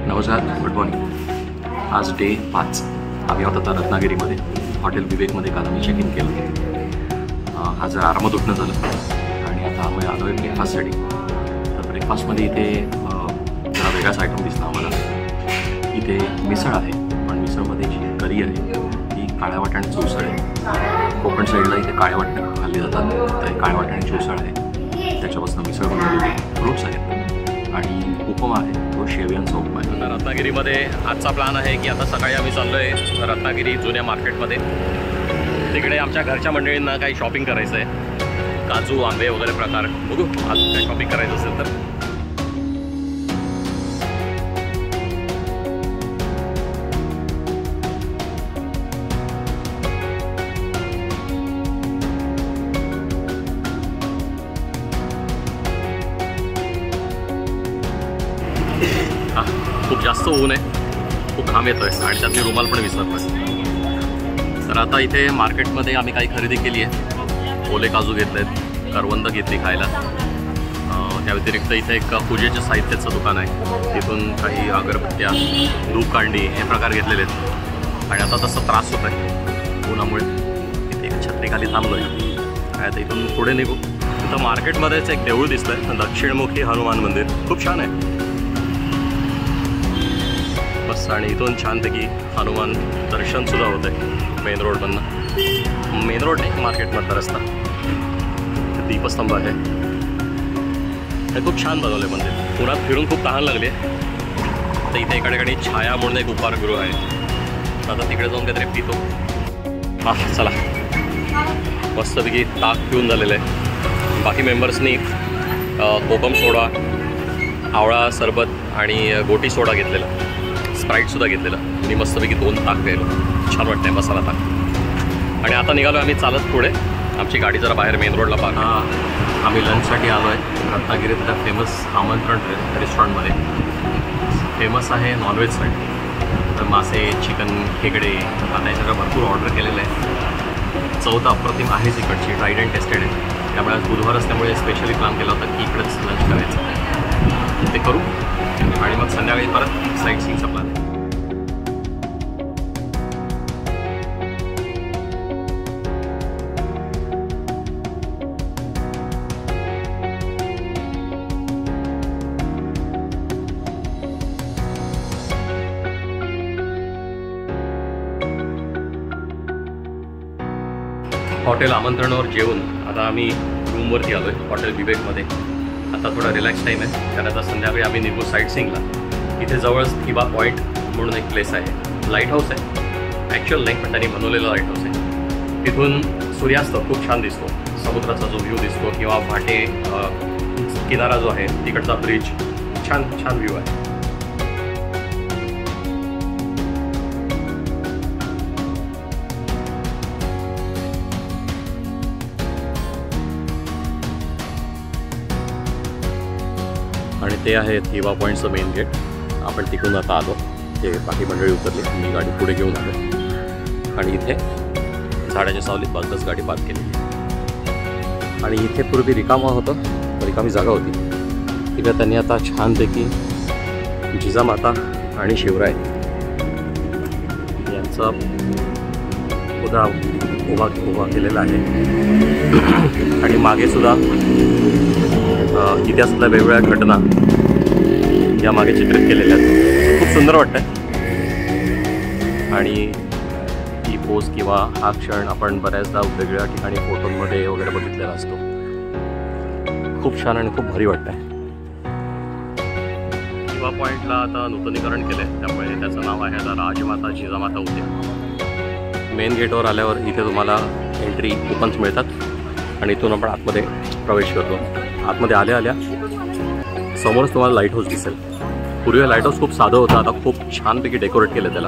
नमस्कार, good morning. आज day 5 आम्ही आहोत आता रत्नागिरीमध्ये हॉटेल विवेकमध्ये। काल आम्ही चेक इन केलं। आज आरामात उठणं झालं आणि आता आम्ही आलो आहे ब्रेकफास्टसाठी। तर ब्रेकफास्टमध्ये इथे जरा वेगळाच आयटम दिसला आम्हाला। इथे मिसळ आहे, पण मिसळमध्ये जी करी आहे ती काळ्या वाटाण्याची उसळ आहे। कोकण साईडला इथे काळ्या वाटाणे खाल्ली जातात, तर काळ्या वाटाण्याची उसळ आहे, त्याच्यापासून मिसळ बनवलेली, फ्रूट्स आहेत आणि उपमा आहे, तो शेवयांचा उपमा आहे। तर रत्नागिरीमध्ये आजचा प्लॅन आहे की आता सकाळी आम्ही चाललो आहे रत्नागिरी जुन्या मार्केटमध्ये। तिकडे आमच्या घरच्या मंडळींना काही शॉपिंग करायचं आहे, काजू आंबे वगैरे प्रकार बघू। आज काही शॉपिंग करायचं असेल तर खूप जास्त ऊन आहे, खूप घाम येतोय आणि त्यातली रुमाल पण विसरतोय। तर आता इथे मार्केटमध्ये आम्ही काही खरेदी केली आहे। ओले काजू घेतलेत, करवंद घेतली खायला। त्या व्यतिरिक्त इथे एक पूजेच्या साहित्याचं दुकान आहे, तिथून काही अगरबत्त्या, धूप कांडी हे प्रकार घेतलेले आहेत। आणि आता तसा त्रास होत आहे उन्हामुळे, इथे एक छत्रीखाली थांबलो आहे। काय आता इथून पुढे निघू। इथं मार्केटमध्येच एक देऊळ दिसतंय, दक्षिणमुखी हनुमान मंदिर, खूप छान आहे बस। आणि इथून छानपैकी हनुमान दर्शनसुद्धा होतं आहे मेन रोडमधनं। मेन रोड नाही, मार्केटमधला रस्ता। दीपस्तंभ आहे, हे खूप छान बनवलं आहे मंदिर। पुण्यात फिरून खूप तहान लागली आहे, तर इथे एका ठिकाणी छाया म्हणून एक उपाहारगृह आहे, आता तिकडे जाऊन काहीतरी पितो। हां चला, मस्तपैकी ताक पिऊन झालेलं आहे। बाकी मेंबर्सनी कोकम सोडा, आवळा सरबत आणि गोटी सोडा घेतलेला, स्प्राईटसुद्धा घेतलेला। मी मस्तपैकी 2 ताक प्यायलो, छान वाटतं आहे मसाला ताक। आणि आता निघालो आम्ही चालत पुढे, आमची गाडी जरा बाहेर मेन रोडला पार्क। आम्ही लंचसाठी आलो आहे रत्नागिरीतल्या फेमस आमंत्रण रेस्टॉरंटमध्ये। फेमस आहे नॉनव्हेजसाठी, तर मासे, चिकन, खेकडे आता हे सगळं भरपूर ऑर्डर केलेलं आहे। चव तर अप्रतिम आहेच इकडची, ट्राईड अँड टेस्टेड आहे। त्यामुळे आज बुधवार असल्यामुळे स्पेशली प्लॅन केला होता की इकडेच लंच करायचं, ते करू आणि मग संध्याकाळी परत साईट सीइंगचा प्लॅन आहे। हॉटेल आमंत्रणावर जेवून आता आम्ही रूमवरती आलो आहे हॉटेल विवेकमध्ये। आता थोडा रिलॅक्स टाईम आहे, कारण आता संध्याकाळी आम्ही निघू साईट सीइंगला। इथे जवळच थिबा पॉईंट म्हणून एक प्लेस आहे, लाईट हाऊस आहे, ॲक्च्युअल नाही पण त्यांनी बनवलेला लाईट हाऊस आहे। तिथून सूर्यास्त खूप छान दिसतो, समुद्राचा जो व्ह्यू दिसतो किंवा भाटे किनारा जो आहे तिकडचा ब्रिज, छान छान व्ह्यू आहे। आणि ते आहे थिबा पॉईंटचं मेन गेट। आपण तिकडून आता आलो, ते बाकी मंडळी उतरली, मी गाडी पुढे घेऊन आलो आणि इथे झाडाच्या सावलीत बाजूलाच गाडी पार्क केली। आणि इथे पूर्वी रिकामा होतं, रिकामी जागा होती, तिकडे त्यांनी आता छानपैकी जिजामाता आणि शिवराय यांचा पुतळा उभा केलेला आहे। आणि मागे सुद्धा इतिहासातल्या वेगवेगळ्या घटना या मागे चित्रित केलेल्या आहेत, खूप सुंदर वाटतं। आणि ही पोज किंवा हा क्षण आपण बऱ्याचदा वेगवेगळ्या ठिकाणी फोटोंमध्ये वगैरे बघितलेला असतो, खूप छान आणि खूप भारी वाटतं आहे। थिबा पॉईंटला आता नूतनीकरण केलं आहे, त्यामुळे त्याचं नाव आहे आता राजमाता जिजामाता उद्यान। मेन गेटवर आल्यावर इथे तुम्हाला एंट्री कुपन्स मिळतात आणि इथून आपण आतमध्ये प्रवेश करतो। आतमध्ये आल्या आल्या समोरच तुम्हाला लाईट हाऊस दिसेल। पूर्वी लाईट हाऊस खूप साधं होतं, आता खूप छानपैकी डेकोरेट केलं त्याला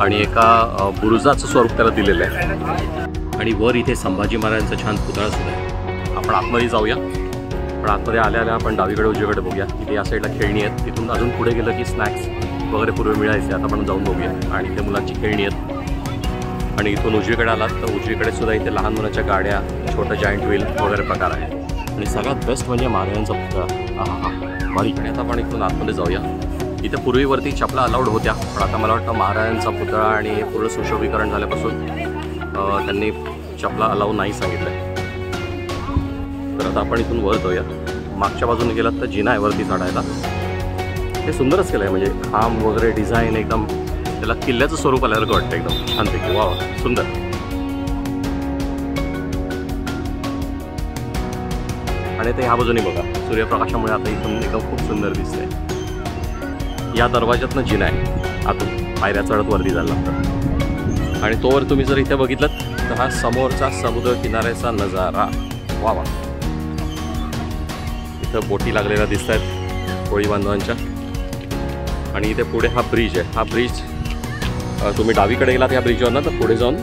आणि एका बुरुजाचं स्वरूप त्याला दिलेलं आहे। आणि वर इथे संभाजी महाराजांचा छान पुतळा सुद्धा आहे। आपण आतमध्ये जाऊया, पण आतमध्ये आल्या आल्या आपण डावीकडे उजवीकडे बघूया। इथे या साईडला खेळणी आहेत, तिथून अजून पुढे गेलं की स्नॅक्स वगैरे पूर्वी मिळायचे, आता आपण जाऊन बघूया। आणि इथे मुलांची खेळणी आहेत। आणि इथून उजवीकडे आलात तर उजवीकडे सुद्धा इथे लहान मुलांच्या गाड्या, छोटं जायंट व्हील वगैरे प्रकार आहे। आणि सगळ्यात बेस्ट म्हणजे महाराजांचा पुतळा, हा भारी. आणि आता आपण इथून आतमध्ये जाऊया. इथे पूर्वीवरती चपला अलाउड होत्या, पण आता मला वाटतं महाराजांचा पुतळा आणि हे पूर्ण सुशोभीकरण झाल्यापासून त्यांनी चपला अलाउ नाही सांगितलं आहे. तर आता आपण इथून वर जाऊया. मागच्या बाजूने गेलात तर जिना आहे वरती चढायला. हे सुंदरच केलं आहे, म्हणजे खांब वगैरे डिझाईन एकदम त्याला किल्ल्याचं स्वरूप आल्यासारखं वाटतं एकदम छानपैकी. वा सुंदर. आणि ते ह्या बाजूने बघा, सूर्यप्रकाशामुळे आता इथून एकदम खूप सुंदर दिसतंय. या दरवाज्यातनं जिना आहे, आतून पायऱ्या चढत वरती जायला लागतात. आणि तोवर तुम्ही जर इथे बघितलं तर हा समोरचा समुद्र किनाऱ्याचा नजारा. वा वा. इथं बोटी लागलेल्या दिसत आहेत कोळी बांधवांच्या. आणि इथे पुढे हा ब्रिज आहे. हा ब्रिज तुम्ही डावीकडे गेलात या ब्रिजवर ना, तर पुढे जाऊन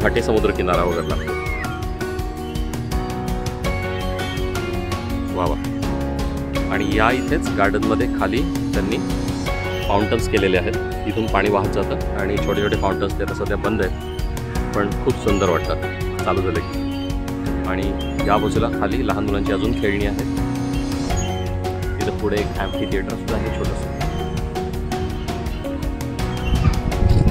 भाटे समुद्र किनारा वगैरे लागतो. वा वा. आणि या इथेच गार्डनमध्ये खाली त्यांनी फाउंटन्स केलेले आहेत. इथून पाणी वाहत जातं आणि छोटे छोटे फाउंटन्स ते आता सध्या बंद आहेत, पण खूप सुंदर वाटतात चालू झाले की. आणि या बाजूला खाली लहान मुलांची अजून खेळणी आहेत. इथं पुढे एक ॲम्फी थिएटर सुद्धा आहे छोटंसं.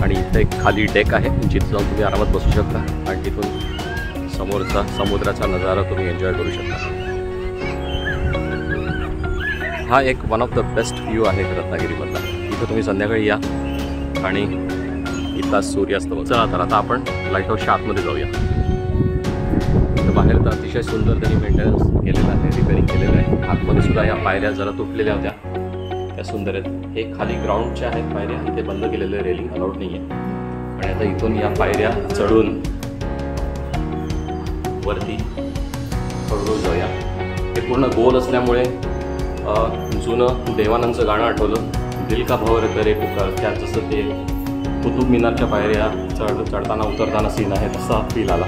आणि इथं एक खाली डेक आहे, जिथं जाऊन तुम्ही आरामात बसू शकता आणि तिथून समोरचा समुद्राचा नजारा तुम्ही एन्जॉय करू शकता. हा एक one of the best view आहे रत्नागिरीमधला. इथं तुम्ही संध्याकाळी या आणि इथला सूर्यास्त बघा. चला तर आता आपण लाईट हाऊसच्या आतमध्ये जाऊया. तर बाहेर तर अतिशय सुंदर त्यांनी मेंटेनन्स केलेलं आहे, रिपेअरिंग केलेलं आहे. आतमध्ये सुद्धा या पायऱ्या जरा तुटलेल्या होत्या, त्या सुंदर आहेत. हे खाली ग्राउंडच्या आहेत पायऱ्या, इथे बंद केलेलं रेलिंग अलाउड नाही आहे. आणि आता इथून या पायऱ्या चढून वरती हळूहळू जाऊया. हे पूर्ण गोल असल्यामुळे जुनं देवानंदचं गाणं आठवलं, दिल का भवर करे पुकार. त्यात जसं ते कुतुब मिनारच्या पायऱ्या चढताना उतरताना सीन आहे तसा फील आला.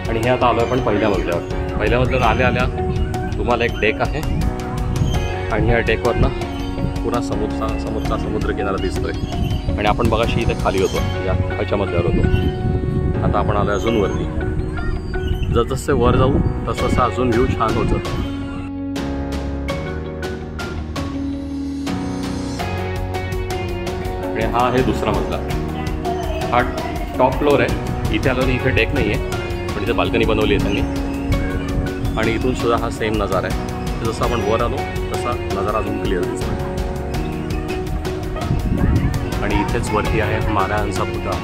आणि हे आता आलो आहे पण पहिल्या मजल्यावर. पहिल्या मजल्यावर आल्या तुम्हाला एक डेक आहे आणि ह्या डेकवरनं पुन्हा समोरचा समुद्र किनारा दिसतोय. आणि आपण बघाशी इथे खाली होतो, या खालच्या मजल्यावर होतो. आता आपण आलो अजून वरती. जसजसे वर जाऊ तसं अजून व्ह्यू छान होत जातो. आणि हा आहे दुसरा मजला. हा टॉप फ्लोअर आहे. इथे आलो इथे डेक नाही आहे, पण इथे बाल्कनी बनवली आहे त्यांनी. आणि इथून सुद्धा हा सेम नजारा आहे. जसं आपण वर आलो तसा नजारा अजून क्लिअर दिसतो. आणि इथेच वरती आहे महाराजांचा पुतळा.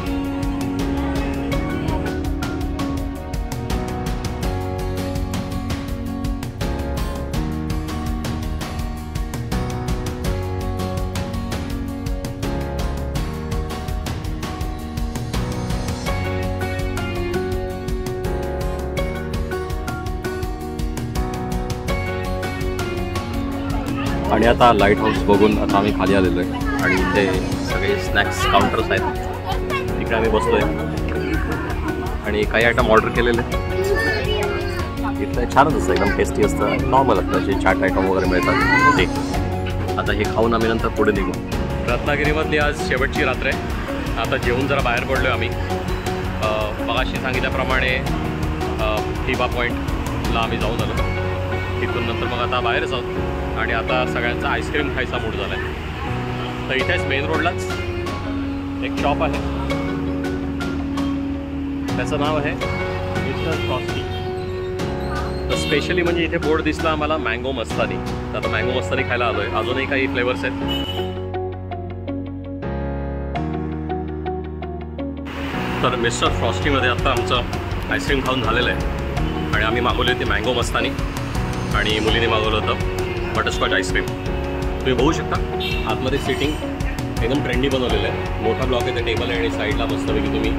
आणि आता लाईट हाऊस बघून आता आम्ही खाली आलेलो आहे. आणि इथे सगळे स्नॅक्स काउंटर्स आहेत, तिकडे आम्ही बसलो आहे आणि काही आयटम ऑर्डर केलेले. इथलं छानच असतं, एकदम टेस्टी असतं, नॉर्मल असतं, जे चाट आयटम वगैरे मिळतात ते. आता हे खाऊन आम्ही नंतर पुढे निघू. रत्नागिरीमधली आज शेवटची रात्र आहे. आता जेवून जरा बाहेर पडलो आहे आम्ही. मगाशी सांगितल्याप्रमाणे टिबा पॉईंटला आम्ही जाऊन आलो. तिथून नंतर मग आता बाहेरच आहोत आणि आता सगळ्यांचा आईस्क्रीम खायचा मूड झाला आहे. तर इथेच मेन रोडलाच एक शॉप आहे, त्याचं नाव आहे मिस्टर फ्रॉस्टी. तर स्पेशली म्हणजे इथे बोर्ड दिसला आम्हाला मँगो मस्तानी. तर आता मँगो मस्तानी खायला आलो आहे. अजूनही काही फ्लेवर्स आहेत. तर मिस्टर फ्रॉस्टीमध्ये आता आमचं आईस्क्रीम खाऊन झालेलं आहे आणि आम्ही मागवली होती मँगो मस्तानी आणि मुलीने मागवलं होतं बटरस्कॉच आईस्क्रीम. तुम्ही बघू शकता आतमध्ये सिटिंग एकदम ट्रेंडी बनवलेलं आहे. मोठा ब्लॉक आहे, ते टेबल आहे आणि साईडला मस्तपैकी तुम्ही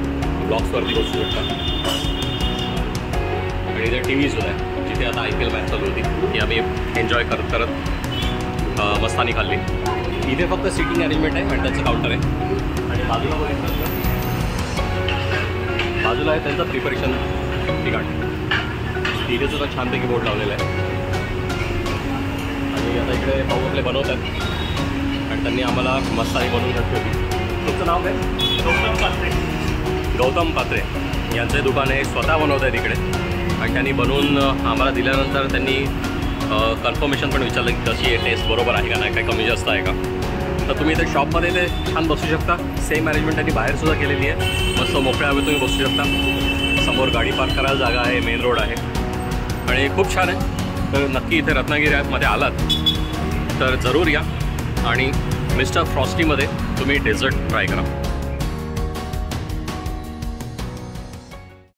ब्लॉक्सवरती बसू शकता. आणि इथे टी व्ही सुद्धा आहे, जिथे आता IPL मॅच चालू होती ती आम्ही एन्जॉय करत करत मस्तानी खाल्ली. इथे फक्त सिटिंग अरेंजमेंट आहे आणि त्याचं काउंटर आहे. आणि बाजूला बाजूला आहे त्यांचं प्रिपरेशन ठिकाण. तिथे सुद्धा छानपैकी बोर्ड लावलेला आहे. आणि आता इकडे भाऊ आपले बनवतात आणि त्यांनी आम्हाला मस्तानी बनवून घातली होती. तुमचं नाव काय? गौतम पात्रे यांचं दुकान आहे. स्वतः बनवत आहेत इकडे आणि त्यांनी बनवून आम्हाला दिल्यानंतर त्यांनी कन्फर्मेशन पण विचारलं की कशी आहे, टेस्ट बरोबर आहे का नाही, काय कमी जास्त आहे का. तर तुम्ही इथे शॉपमध्ये ते छान बसू शकता. सेम अरेंजमेंट त्यांनी बाहेरसुद्धा केलेली आहे. मस्त मोकळ्या हवेत तुम्ही बसू शकता. समोर गाडी पार्क करायला जागा आहे, मेन रोड आहे आणि खूप छान आहे. तर नक्की इथे रत्नागिरीमध्ये आलात तर जरूर या आणि मिस्टर फ्रॉस्टीमध्ये तुम्ही डेझर्ट ट्राय करा.